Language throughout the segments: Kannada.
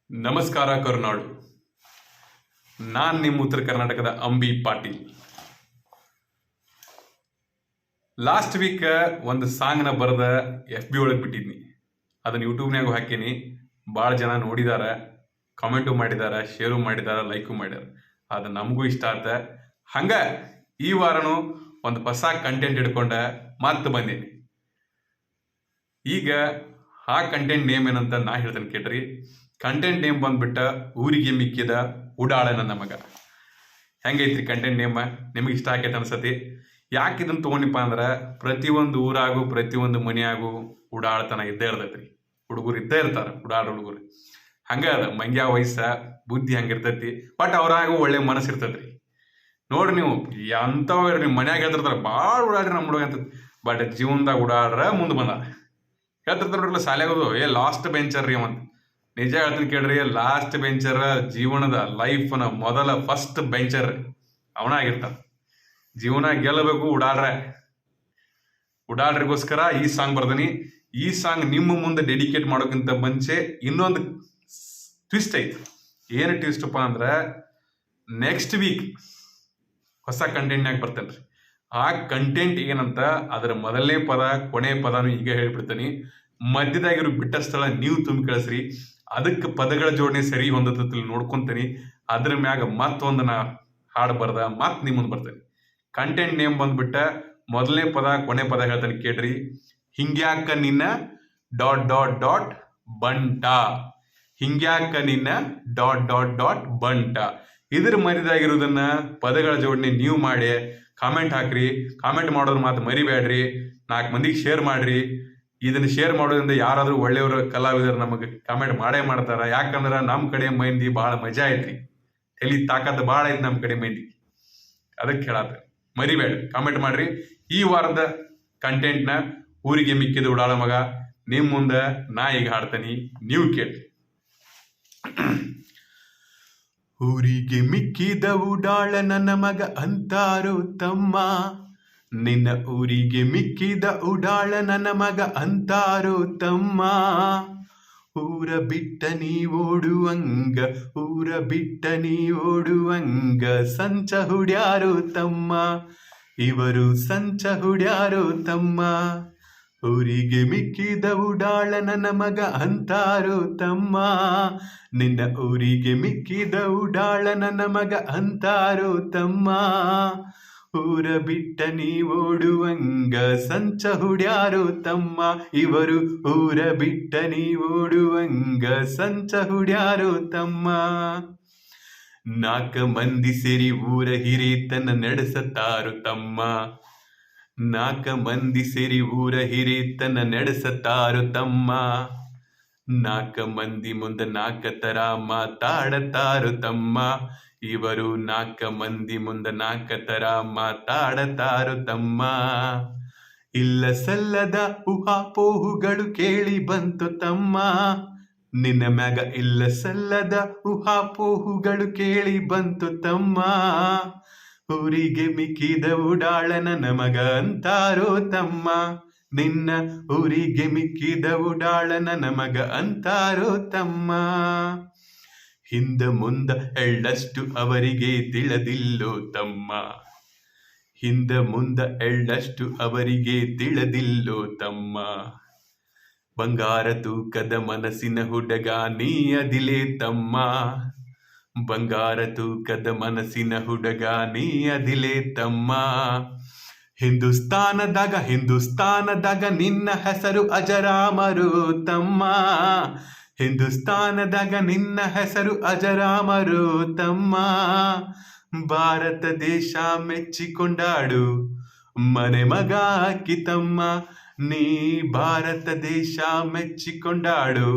ನಮಸ್ಕಾರ ಕರುನಾಡು. ನಾನು ನಿಮ್ಮ ಉತ್ತರ ಕರ್ನಾಟಕದ ಅಂಬಿ ಪಾಟೀಲ್. ಲಾಸ್ಟ್ ವೀಕ್ ಒಂದು ಸಾಂಗ್ನ ಬರೆದ FB ಒಳಗೆ ಬಿಟ್ಟಿದ್ನಿ. ಅದನ್ನು ಯೂಟ್ಯೂಬ್ನಾಗೂ ಹಾಕೀನಿ. ಭಾಳ ಜನ ನೋಡಿದಾರ, ಕಾಮೆಂಟು ಮಾಡಿದಾರ, ಶೇರು ಮಾಡಿದಾರ, ಲೈಕು ಮಾಡ್ಯಾರ. ಅದು ನಮಗೂ ಇಷ್ಟ ಆತ. ಹಂಗ ಈ ವಾರನೂ ಒಂದು ಹೊಸ ಕಂಟೆಂಟ್ ಹಿಡ್ಕೊಂಡ ಮತ್ತೆ ಬಂದೀನಿ. ಈಗ ಆ ಕಂಟೆಂಟ್ ನೇಮ್ ಏನಂತ ನಾ ಹೇಳ್ತೇನೆ ಕೇಳ್ರಿ. ಕಂಟೆಂಟ್ ನೇಮ್ ಬಂದ್ಬಿಟ್ಟ ಊರಿಗೆ ಮಿಕ್ಕಿದ ಉಡಾಳ ನನ್ನ ಮಗ. ಹೆಂಗೈತ್ರಿ ಕಂಟೆಂಟ್ ನೇಮ್? ನಿಮಗೆ ಇಷ್ಟ ಆಕೈತೆ ಅನ್ಸತಿ? ಯಾಕೆ ಇದನ್ನು ತೊಗೊಂಡಿಪ್ಪ ಅಂದ್ರೆ ಪ್ರತಿಯೊಂದು ಊರಾಗೂ ಪ್ರತಿಯೊಂದು ಮನೆಯಾಗೂ ಉಡಾಳತನ ಇದ್ದೇ ಇರ್ತೈತ್ರಿ. ಹುಡುಗರು ಇದ್ದೇ ಇರ್ತಾರ, ಉಡಾಳ ಹುಡುಗರು. ಹಂಗ ಅದ ಮಂಗ್ಯ ವಯಸ್ಸ ಬುದ್ಧಿ ಹಂಗಿರ್ತೈತಿ. ಬಟ್ ಅವ್ರಾಗೂ ಒಳ್ಳೆ ಮನಸ್ಸು ಇರ್ತೈತ್ರಿ. ನೋಡ್ರಿ ನೀವು ಎಂಥವ್ ನಿಮ್ಮ ಮನ್ಯಾಗ ಹೇಳ್ತಿರ್ತಾರ ಭಾಳ ಉಡಾಡ್ರಿ ನಮ್ಮ ಹುಡುಗ ಅಂತ. ಬಟ್ ಜೀವನದಾಗ ಉಡಾಡ್ರ ಮುಂದೆ ಬಂದ ಹೇಳ್ತಿರ್ತಾರ ಶಾಲೆಗೋದು ಲಾಸ್ಟ್ ಬೆಂಚರ್ ರೀ ಅವಂತ. ನಿಜ ಹೇಳ್ತೀನಿ ಕೇಳ್ರಿ, ಲಾಸ್ಟ್ ಬೆಂಚರ್ ಜೀವನದ ಲೈಫ್ನ ಮೊದಲ ಫಸ್ಟ್ ಬೆಂಚರ್ ಅವನ ಆಗಿರ್ತಾನ. ಜೀವನ ಗೆಲ್ಲಬೇಕು ಉಡಾಳ್ರಿಗೋಸ್ಕರ ಈ ಸಾಂಗ್ ಬರ್ದನಿ. ಈ ಸಾಂಗ್ ನಿಮ್ಮ ಮುಂದೆ ಡೆಡಿಕೇಟ್ ಮಾಡೋಕ್ಕಿಂತ ಮುಂಚೆ ಇನ್ನೊಂದು ಟ್ವಿಸ್ಟ್ ಐತಿ. ಏನು ಟ್ವಿಸ್ಟಪ್ಪ ಅಂದ್ರೆ ನೆಕ್ಸ್ಟ್ ವೀಕ್ ಹೊಸ ಕಂಟೆಂಟ್ನಾಗ ಬರ್ತೇನ್ರಿ. ಆ ಕಂಟೆಂಟ್ ಏನಂತ ಅದರ ಮೊದಲನೇ ಪದ ಕೊನೆ ಪದನು ಈಗ ಹೇಳ್ಬಿಡ್ತೀನಿ. ಮಧ್ಯದಾಗಿರೋ ಬಿಟ್ಟ ಸ್ಥಳ ನೀವು ತುಂಬಿ ಕಳಿಸ್ರಿ. ಅದಕ್ಕೆ ಪದಗಳ ಜೋಡಣೆ ಸರಿ ಹೊಂದತಲ್ಲಿ ನೋಡ್ಕೊಂತೀನಿ. ಅದ್ರ ಮ್ಯಾಗ ಮತ್ತೊಂದು ನಾ ಹಾಡು ಬರ್ದ ಮತ್ ನಿಮ್ಮ ಮುಂದೆ ಬರ್ತೇನೆ. ಕಂಟೆಂಟ್ ನೇಮ್ ಬಂದ್ಬಿಟ್ಟ ಮೊದಲನೇ ಪದ ಕೊನೆ ಪದ ಹೇಳ್ತಾನೆ ಕೇಳ್ರಿ. ಹಿಂಗ್ಯಾಕ ನಿನ್ನ ... ಬಂಟ. ಹಿಂಗ್ಯಾಕ ನಿನ್ನ ... ಬಂಟ. ಇದ್ರ ಮರಿದಾಗಿರೋದನ್ನ ಪದಗಳ ಜೋಡಣೆ ನೀವು ಮಾಡಿ ಕಾಮೆಂಟ್ ಹಾಕ್ರಿ. ಕಾಮೆಂಟ್ ಮಾಡೋದ್ರ ಮಾತು ಮರಿಬೇಡ್ರಿ. 4 ಮಂದಿಗೆ ಶೇರ್ ಮಾಡ್ರಿ. ಇದನ್ನ ಶೇರ್ ಮಾಡೋದ್ರಿಂದ ಯಾರಾದ್ರೂ ಒಳ್ಳೆಯವರು ಕಲಾವಿದರು ನಮಗೆ ಕಾಮೆಂಟ್ ಮಾಡೇ ಮಾಡ್ತಾರ. ಯಾಕಂದ್ರೆ ನಮ್ಮ ಕಡೆ ಮಂದಿ ಭಾಳ ಮಜಾ ಐತ್ರಿ. ಎಲ್ಲಿ ತಾಕತ್ ಭಾಳ ಐತಿ ನಮ್ಮ ಕಡೆ ಮಂದಿ. ಅದಕ್ಕೆ ಹೇಳತ್ತ ಮರಿಬೇಡ್ರಿ, ಕಾಮೆಂಟ್ ಮಾಡ್ರಿ. ಈ ವಾರದ ಕಂಟೆಂಟ್ನ ಊರಿಗೆ ಮಿಕ್ಕಿದ ಉಡಾಳ ಮಗ ನಿಮ್ ಮುಂದೆ ನಾ ಈಗ ಹಾಡ್ತೀನಿ, ನೀವು ಕೇಳಿ. ಊರಿಗೆ ಮಿಕ್ಕಿದ ಉಡಾಳ ನನ್ನ ಮಗ ಅಂತಾರೋ ತಮ್ಮ. ನಿನ್ನ ಊರಿಗೆ ಮಿಕ್ಕಿದ ಉಡಾಳ ನನ್ನ ಮಗ ಅಂತಾರೋ ತಮ್ಮ. ಊರ ಬಿಟ್ಟ ನೀ ಓಡುವಂಗ, ಊರ ಬಿಟ್ಟ ನೀ ಓಡುವಂಗ ಸಂಚ ಹುಡ್ಯಾರೋ ತಮ್ಮ. ಇವರು ಸಂಚ ಹುಡ್ಯಾರೋ ತಮ್ಮ. ಊರಿಗೆ ಮಿಕ್ಕಿದ ಉಡಾಳ ನನ್ನ ಮಗ ಅಂತಾರೋ ತಮ್ಮ. ನಿನ್ನ ಊರಿಗೆ ಮಿಕ್ಕಿದ ಉಡಾಳ ನನ್ನ ಮಗ ಅಂತಾರೋ ತಮ್ಮ. ಊರ ಬಿಟ್ಟ ನೀ ಓಡುವಂಗ ಸಂಚ ಹುಡ್ಯಾರೋ ತಮ್ಮ. ಇವರು ಊರ ಬಿಟ್ಟ ನೀ ಓಡುವಂಗ ಸಂಚ ಹುಡ್ಯಾರೋ ತಮ್ಮ. 4 ಮಂದಿ ಸೇರಿ ಊರ ಹಿರಿತನ ನಡೆಸತಾರು ತಮ್ಮ. 4 ಮಂದಿ ಸೇರಿ ಊರ ಹಿರಿತನ ನಡೆಸತಾರು ತಮ್ಮ. 4 ಮಂದಿ ಮುಂದೆ 4 ತರ ಮಾತಾಡತಾರು ತಮ್ಮ. ಇವರು 4 ಮಂದಿ ಮುಂದೆ 4 ತರ ಮಾತಾಡತಾರು ತಮ್ಮ. ಇಲ್ಲ ಸಲ್ಲದ ಊಹಾಪೋಹುಗಳು ಕೇಳಿ ಬಂತು ತಮ್ಮ. ನಿನ್ನ ಮ್ಯಾಗ ಇಲ್ಲ ಸಲ್ಲದ ಊಹಾಪೋಹುಗಳು ಕೇಳಿ ಬಂತು ತಮ್ಮ. ಊರಿಗೆ ಮಿಕ್ಕಿದ ಉಡಾಳ ನನ್ನ ಮಗ ಅಂತಾರೋ ತಮ್ಮ. ನಿನ್ನ ಊರಿಗೆ ಮಿಕ್ಕಿದ ಉಡಾಳ ನನ್ನ ಮಗ ಅಂತಾರೋ ತಮ್ಮ. ಹಿಂದ ಮುಂದ ಎಳ್ಳಷ್ಟು ಅವರಿಗೆ ತಿಳಿದಿಲ್ಲೋ ತಮ್ಮ. ಹಿಂದ ಮುಂದ ಎಳ್ಳಷ್ಟು ಅವರಿಗೆ ತಿಳಿದಿಲ್ಲೋ ತಮ್ಮ. ಬಂಗಾರ ತೂಕದ ಮನಸ್ಸಿನ ಹುಡುಗ ನೀ ಅದಿಲೇ ತಮ್ಮ. ಬಂಗಾರ ತೂಕದ ಮನಸ್ಸಿನ ಹುಡುಗ ನೀ ಅದಿಲೇ ತಮ್ಮ. ಹಿಂದೂಸ್ತಾನದಾಗ ನಿನ್ನ ಹೆಸರು ಅಜರಾಮರು ತಮ್ಮ. ಹಿಂದೂಸ್ತಾನದಾಗ ನಿನ್ನ ಹೆಸರು ಅಜರಾಮರು ತಮ್ಮ. ಭಾರತ ದೇಶ ಮೆಚ್ಚಿಕೊಂಡಾಡು ಮನೆ ಮಗ ಅಕ್ಕಿ ತಮ್ಮ. ನೀ ಭಾರತ ದೇಶ ಮೆಚ್ಚಿಕೊಂಡಾಡು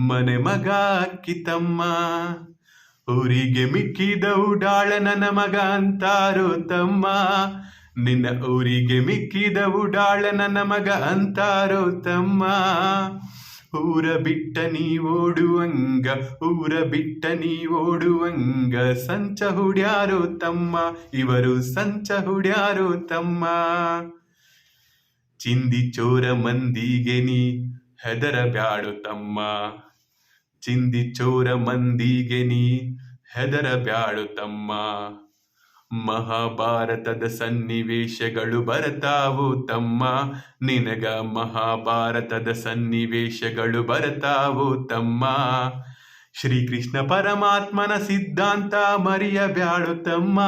ಮನೆ ಮಗ ಅಕ್ಕಿ ತಮ್ಮ. ಊರಿಗೆ ಮಿಕ್ಕಿದ ಉಡಾಳ ನನ್ನ ಮಗ ಅಂತಾರೋ ತಮ್ಮ. ನಿನ್ನ ಊರಿಗೆ ಮಿಕ್ಕಿದ ಉಡಾಳ ನನ್ನ ಮಗ ಅಂತಾರೋ ತಮ್ಮ. ಊರ ಬಿಟ್ಟ ನೀ ಓಡುವಂಗ, ಊರ ಬಿಟ್ಟ ನೀ ಓಡುವಂಗ ಸಂಚ ಹುಡ್ಯಾರೋ ತಮ್ಮ. ಇವರು ಸಂಚ ಹುಡ್ಯಾರೋ ತಮ್ಮ. ಚಿಂದಿ ಚೋರ ಮಂದಿಗೆ ನೀ ಹೆದರ ಬ್ಯಾಡು ತಮ್ಮ. ಚಿಂದಿ ಚೋರ ಮಂದಿಗೆ ನೀ ಹೆದರಬ್ಯಾಡು ತಮ್ಮ. ಮಹಾಭಾರತದ ಸನ್ನಿವೇಶಗಳು ಬರ್ತಾವು ತಮ್ಮ, ನಿನಗ ಮಹಾಭಾರತದ ಸನ್ನಿವೇಶಗಳು ಬರ್ತಾವು ತಮ್ಮ. ಶ್ರೀಕೃಷ್ಣ ಪರಮಾತ್ಮನ ಸಿದ್ಧಾಂತ ಮರೆಯಬ್ಯಾಡು ತಮ್ಮ,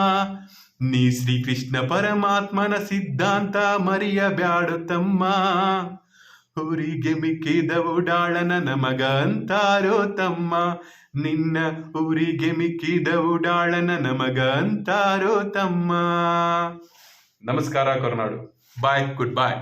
ನೀ ಶ್ರೀಕೃಷ್ಣ ಪರಮಾತ್ಮನ ಸಿದ್ಧಾಂತ ಮರೆಯಬ್ಯಾಡು ತಮ್ಮ. ಊರಿಗೆ ಮಿಕ್ಕಿದ ಉಡಾಳನ ನಮಗ ಅಂತಾರೋ ತಮ್ಮ, ನಿನ್ನ ಊರಿಗೆ ಮಿಕ್ಕಿದ ಉಡಾಳನ ನಮಗ ಅಂತಾರೋ ತಮ್ಮ. ನಮಸ್ಕಾರ ಕರುನಾಡು. ಬಾಯ್, ಗುಡ್ ಬಾಯ್.